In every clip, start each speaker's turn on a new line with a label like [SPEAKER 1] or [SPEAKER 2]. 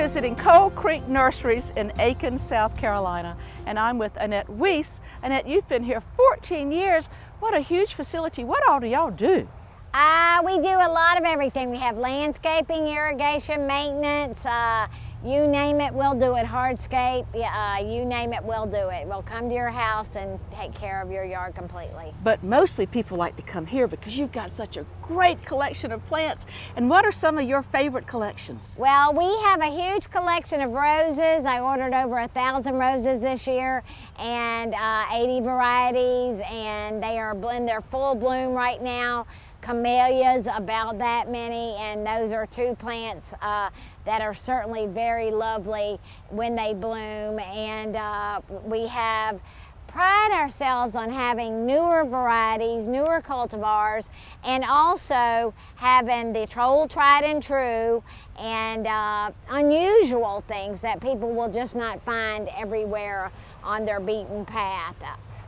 [SPEAKER 1] visiting Cold Creek Nurseries in Aiken, South Carolina, and I'm with Annette Weese. Annette, you've been here 14 years. What a huge facility. What all do y'all do?
[SPEAKER 2] We do a lot of everything. We have landscaping, irrigation, maintenance, you name it, we'll do it. Hardscape, you name it, we'll do it. We'll come to your house and take care of your yard completely.
[SPEAKER 1] But mostly people like to come here because you've got such a great collection of plants. And what are some of your favorite collections?
[SPEAKER 2] Well, we have a huge collection of roses. I ordered over 1,000 roses this year and 80 varieties, and they are in their full bloom right now. Camellias, about that many, and those are two plants that are certainly very lovely when they bloom. And we have pride ourselves on having newer varieties, newer cultivars, and also having the old tried and true and unusual things that people will just not find everywhere on their beaten path.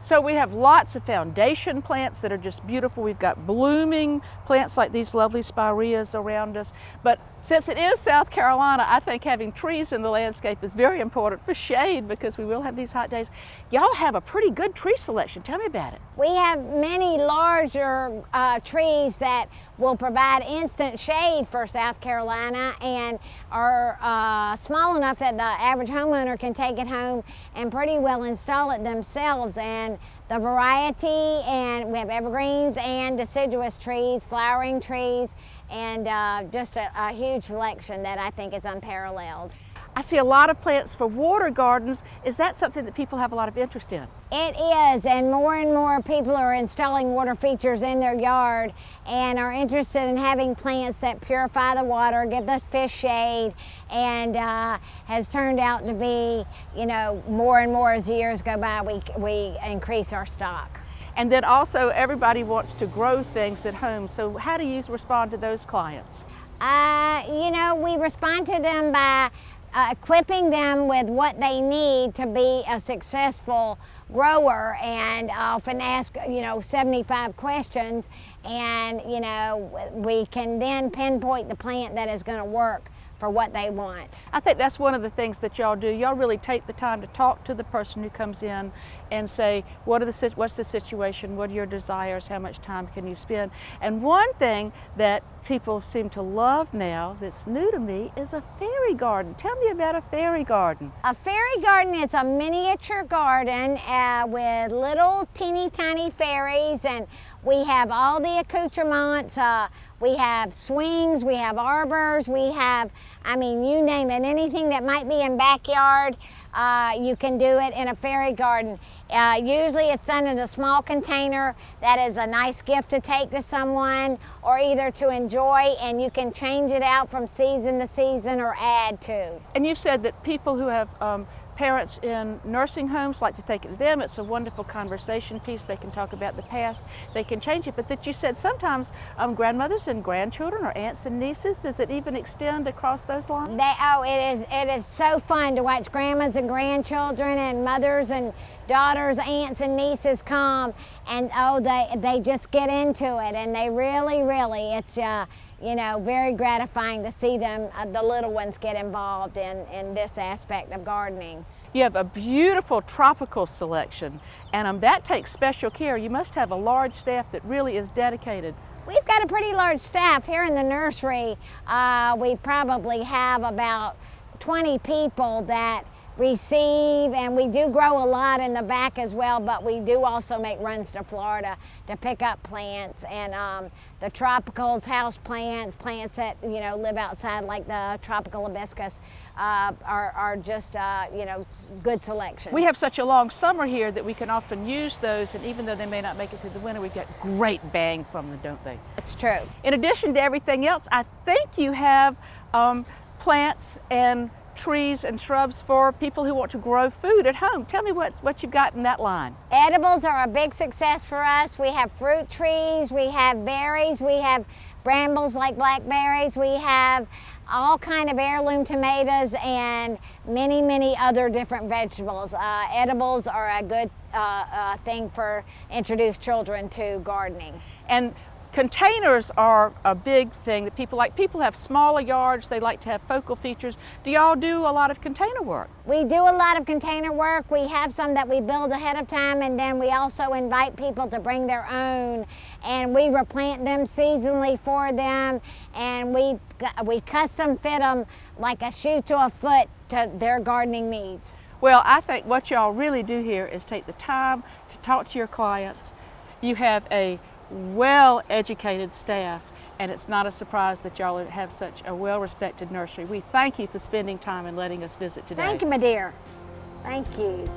[SPEAKER 1] So we have lots of foundation plants that are just beautiful. We've got blooming plants like these lovely spireas around us. But since it is South Carolina, I think having trees in the landscape is very important for shade because we will have these hot days. Y'all have a pretty good tree selection. Tell me about it.
[SPEAKER 2] We have many larger trees that will provide instant shade for South Carolina and are small enough that the average homeowner can take it home and pretty well install it themselves. And the variety, and we have evergreens and deciduous trees, flowering trees, and just a huge selection that I think is unparalleled.
[SPEAKER 1] I see a lot of plants for water gardens. Is that something that people have a lot of interest in?
[SPEAKER 2] It is, and more people are installing water features in their yard and are interested in having plants that purify the water, give the fish shade, and has turned out to be, you know, more and more as the years go by, we increase our stock.
[SPEAKER 1] And then also everybody wants to grow things at home. So how do you respond to those clients?
[SPEAKER 2] You know, we respond to them by equipping them with what they need to be a successful grower, and often ask, you know, 75 questions, and, you know, we can then pinpoint the plant that is going to work for what they want.
[SPEAKER 1] I think that's one of the things that y'all do. Y'all really take the time to talk to the person who comes in and say, what's the situation, what are your desires, how much time can you spend? And one thing that people seem to love now that's new to me is a fairy garden. Tell me about a fairy garden.
[SPEAKER 2] A fairy garden is a miniature garden with little teeny tiny fairies, and we have all the accoutrements. We have swings, we have arbors, we have, I mean, you name it, anything that might be in backyard, you can do it in a fairy garden. Usually it's done in a small container that is a nice gift to take to someone or either to enjoy, and you can change it out from season to season or add to.
[SPEAKER 1] And you said that people who have parents in nursing homes like to take it to them. It's a wonderful conversation piece. They can talk about the past, they can change it. But that you said sometimes grandmothers and grandchildren or aunts and nieces, does it even extend across those lines?
[SPEAKER 2] It is so fun to watch grandmas and grandchildren and mothers and daughters, aunts and nieces come, and they just get into it, and they really, it's you know, very gratifying to see them, the little ones, get involved in this aspect of gardening.
[SPEAKER 1] You have a beautiful tropical selection, and that takes special care. You must have a large staff that really is dedicated.
[SPEAKER 2] We've got a pretty large staff here in the nursery. We probably have about 20 people that receive, and we do grow a lot in the back as well, but we do also make runs to Florida to pick up plants, and the tropicals, house plants, plants that, you know, live outside like the tropical hibiscus are just, you know, good selection.
[SPEAKER 1] We have such a long summer here that we can often use those, and even though they may not make it through the winter, we get great bang from them, don't they?
[SPEAKER 2] It's true.
[SPEAKER 1] In addition to everything else, I think you have plants and trees and shrubs for people who want to grow food at home. Tell me what you've got in that line.
[SPEAKER 2] Edibles are a big success for us. We have fruit trees, we have berries, we have brambles like blackberries, we have all kind of heirloom tomatoes and many other different vegetables. Edibles are a good thing for introduce children to gardening.
[SPEAKER 1] And Containers are a big thing that people like. People have smaller yards, they like to have focal features. Do y'all do a lot of container work?
[SPEAKER 2] We do a lot of container work. We have some that we build ahead of time, and then we also invite people to bring their own, and we replant them seasonally for them, and we custom fit them like a shoe to a foot to their gardening needs.
[SPEAKER 1] Well, I think what y'all really do here is take the time to talk to your clients. You have a well-educated staff, and it's not a surprise that y'all have such a well-respected nursery. We thank you for spending time and letting us visit today.
[SPEAKER 2] Thank you, my dear. Thank you.